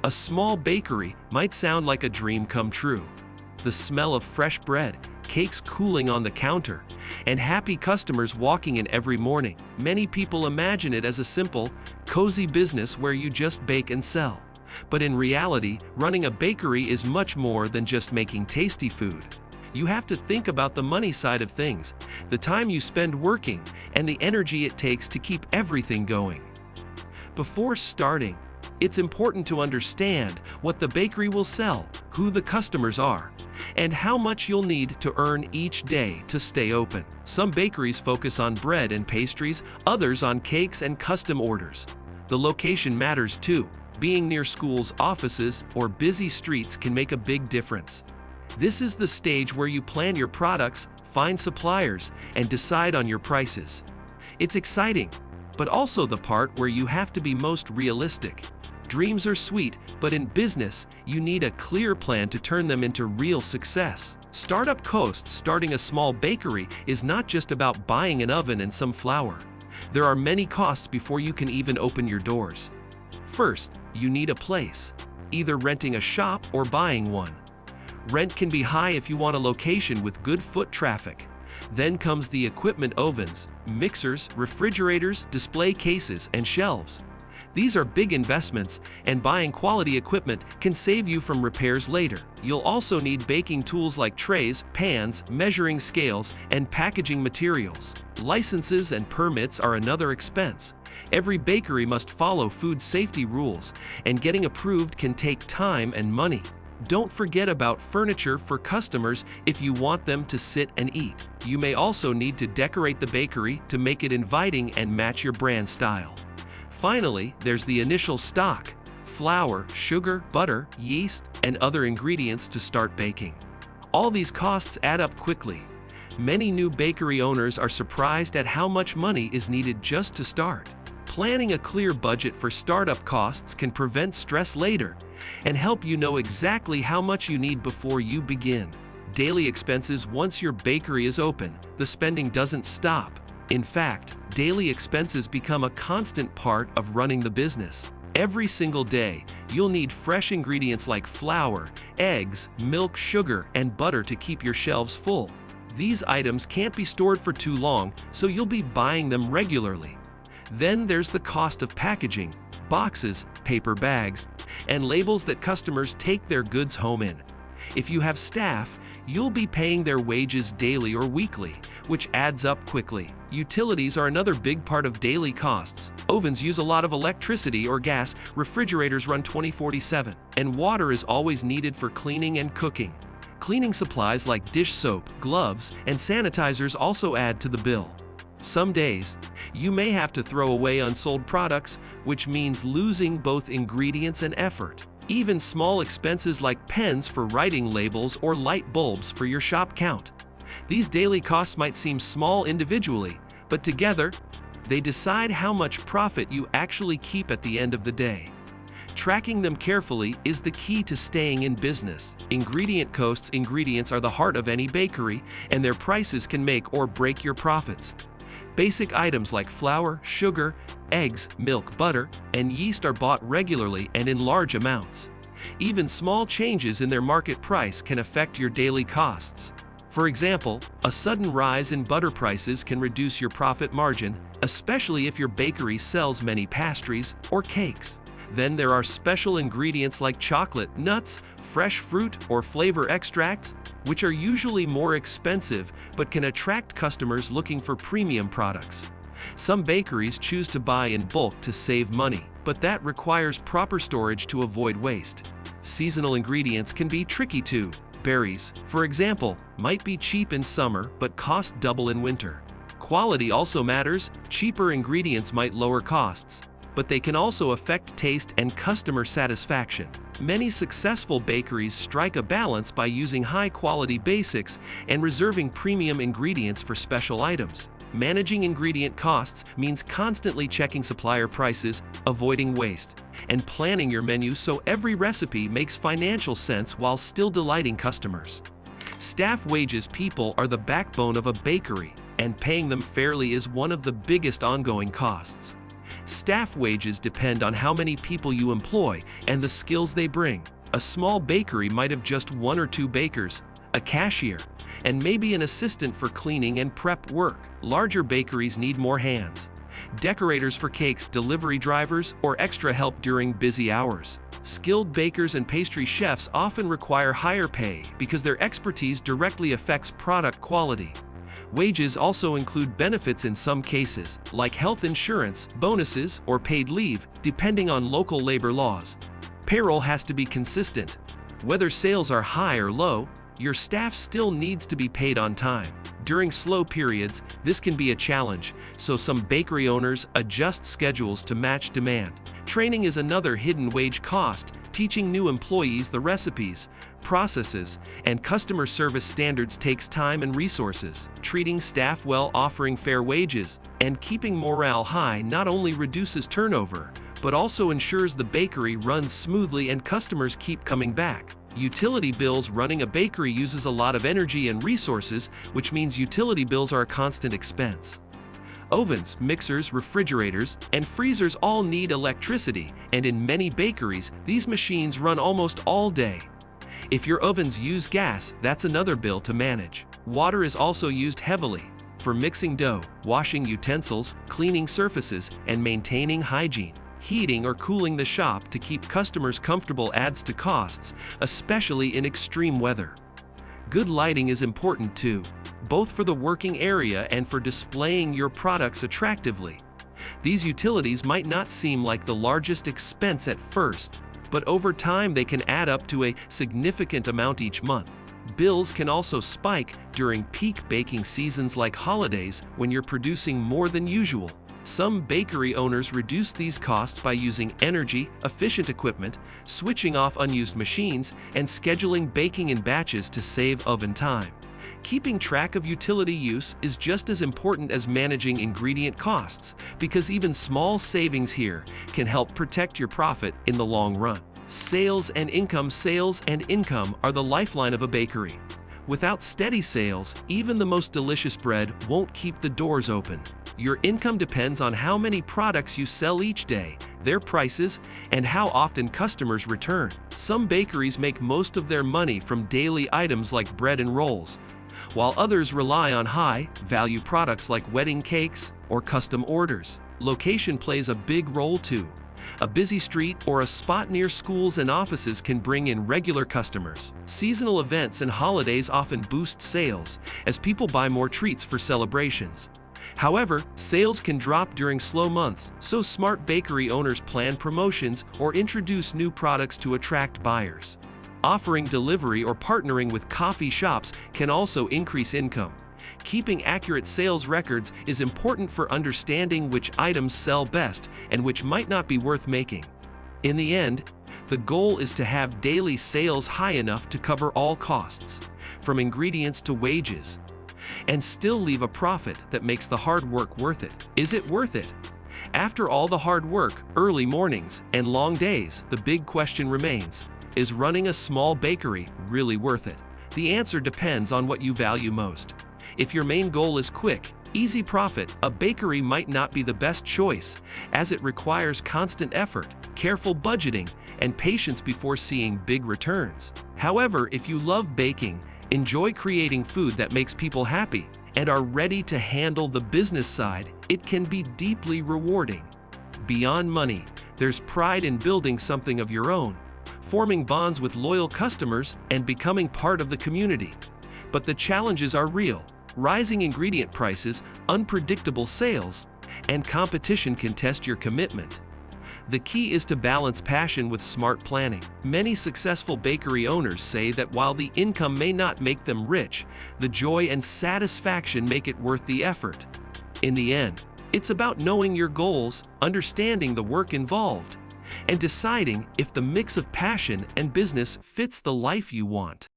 A small bakery might sound like a dream come true. The smell of fresh bread, cakes cooling on the counter, and happy customers walking in every morning. Many people imagine it as a simple, cozy business where you just bake and sell. But in reality, running a bakery is much more than just making tasty food. You have to think about the money side of things, the time you spend working, and the energy it takes to keep everything going. Before starting, it's important to understand what the bakery will sell, who the customers are, and how much you'll need to earn each day to stay open. Some bakeries focus on bread and pastries, others on cakes and custom orders. The location matters too. Being near schools, offices, or busy streets can make a big difference. This is the stage where you plan your products, find suppliers, and decide on your prices. It's exciting, but also the part where you have to be most realistic. Dreams are sweet, but in business, you need a clear plan to turn them into real success. Startup costs. Starting a small bakery is not just about buying an oven and some flour. There are many costs before you can even open your doors. First, you need a place, either renting a shop or buying one. Rent can be high if you want a location with good foot traffic. Then comes the equipment: ovens, mixers, refrigerators, display cases, and shelves. These are big investments, and buying quality equipment can save you from repairs later. You'll also need baking tools like trays, pans, measuring scales, and packaging materials. Licenses and permits are another expense. Every bakery must follow food safety rules, and getting approved can take time and money. Don't forget about furniture for customers if you want them to sit and eat. You may also need to decorate the bakery to make it inviting and match your brand style. Finally, there's the initial stock: flour, sugar, butter, yeast, and other ingredients to start baking. All these costs add up quickly. Many new bakery owners are surprised at how much money is needed just to start. Planning a clear budget for startup costs can prevent stress later and help you know exactly how much you need before you begin. Daily expenses. Once your bakery is open, the spending doesn't stop. In fact, daily expenses become a constant part of running the business. Every single day, you'll need fresh ingredients like flour, eggs, milk, sugar, and butter to keep your shelves full. These items can't be stored for too long, so you'll be buying them regularly. Then there's the cost of packaging: boxes, paper bags, and labels that customers take their goods home in. If you have staff, you'll be paying their wages daily or weekly, which adds up quickly. Utilities are another big part of daily costs. Ovens use a lot of electricity or gas, refrigerators run 24/7, and water is always needed for cleaning and cooking. Cleaning supplies like dish soap, gloves, and sanitizers also add to the bill. Some days, you may have to throw away unsold products, which means losing both ingredients and effort. Even small expenses like pens for writing labels or light bulbs for your shop count. These daily costs might seem small individually, but together, they decide how much profit you actually keep at the end of the day. Tracking them carefully is the key to staying in business. Ingredient costs. Ingredients are the heart of any bakery, and their prices can make or break your profits. Basic items like flour, sugar, eggs, milk, butter, and yeast are bought regularly and in large amounts. Even small changes in their market price can affect your daily costs. For example, a sudden rise in butter prices can reduce your profit margin, especially if your bakery sells many pastries or cakes. Then there are special ingredients like chocolate, nuts, fresh fruit, or flavor extracts, which are usually more expensive but can attract customers looking for premium products. Some bakeries choose to buy in bulk to save money, but that requires proper storage to avoid waste. Seasonal ingredients can be tricky too. Berries, for example, might be cheap in summer but cost double in winter. Quality also matters. Cheaper ingredients might lower costs, but they can also affect taste and customer satisfaction. Many successful bakeries strike a balance by using high-quality basics and reserving premium ingredients for special items. Managing ingredient costs means constantly checking supplier prices, avoiding waste, and planning your menu so every recipe makes financial sense while still delighting customers. Staff wages. People are the backbone of a bakery, and paying them fairly is one of the biggest ongoing costs. Staff wages depend on how many people you employ and the skills they bring. A small bakery might have just 1 or 2 bakers, a cashier, and maybe an assistant for cleaning and prep work. Larger bakeries need more hands: decorators for cakes, delivery drivers, or extra help during busy hours. Skilled bakers and pastry chefs often require higher pay because their expertise directly affects product quality. Wages also include benefits in some cases, like health insurance, bonuses, or paid leave, depending on local labor laws. Payroll has to be consistent. Whether sales are high or low, your staff still needs to be paid on time. During slow periods, this can be a challenge, so some bakery owners adjust schedules to match demand. Training is another hidden wage cost. Teaching new employees the recipes, processes, and customer service standards takes time and resources. Treating staff well, offering fair wages, and keeping morale high not only reduces turnover, but also ensures the bakery runs smoothly and customers keep coming back. Utility bills. Running a bakery uses a lot of energy and resources, which means utility bills are a constant expense. Ovens, mixers, refrigerators, and freezers all need electricity, and in many bakeries, these machines run almost all day. If your ovens use gas, that's another bill to manage. Water is also used heavily for mixing dough, washing utensils, cleaning surfaces, and maintaining hygiene. Heating or cooling the shop to keep customers comfortable adds to costs, especially in extreme weather. Good lighting is important too, both for the working area and for displaying your products attractively. These utilities might not seem like the largest expense at first, but over time they can add up to a significant amount each month. Bills can also spike during peak baking seasons like holidays when you're producing more than usual. Some bakery owners reduce these costs by using energy-efficient equipment, switching off unused machines, and scheduling baking in batches to save oven time. Keeping track of utility use is just as important as managing ingredient costs, because even small savings here can help protect your profit in the long run. Sales and income. Sales and income are the lifeline of a bakery. Without steady sales, even the most delicious bread won't keep the doors open. Your income depends on how many products you sell each day, their prices, and how often customers return. Some bakeries make most of their money from daily items like bread and rolls, while others rely on high-value products like wedding cakes or custom orders. Location plays a big role too. A busy street or a spot near schools and offices can bring in regular customers. Seasonal events and holidays often boost sales, as people buy more treats for celebrations. However, sales can drop during slow months, so smart bakery owners plan promotions or introduce new products to attract buyers. Offering delivery or partnering with coffee shops can also increase income. Keeping accurate sales records is important for understanding which items sell best and which might not be worth making. In the end, the goal is to have daily sales high enough to cover all costs, from ingredients to wages, and still leave a profit that makes the hard work worth it. Is it worth it? After all the hard work, early mornings, and long days, the big question remains: is running a small bakery really worth it? The answer depends on what you value most. If your main goal is quick, easy profit, a bakery might not be the best choice, as it requires constant effort, careful budgeting, and patience before seeing big returns. However, if you love baking, enjoy creating food that makes people happy, and are ready to handle the business side, it can be deeply rewarding. Beyond money, there's pride in building something of your own, forming bonds with loyal customers, and becoming part of the community. But the challenges are real. Rising ingredient prices, unpredictable sales, and competition can test your commitment. The key is to balance passion with smart planning. Many successful bakery owners say that while the income may not make them rich, the joy and satisfaction make it worth the effort. In the end, it's about knowing your goals, understanding the work involved, and deciding if the mix of passion and business fits the life you want.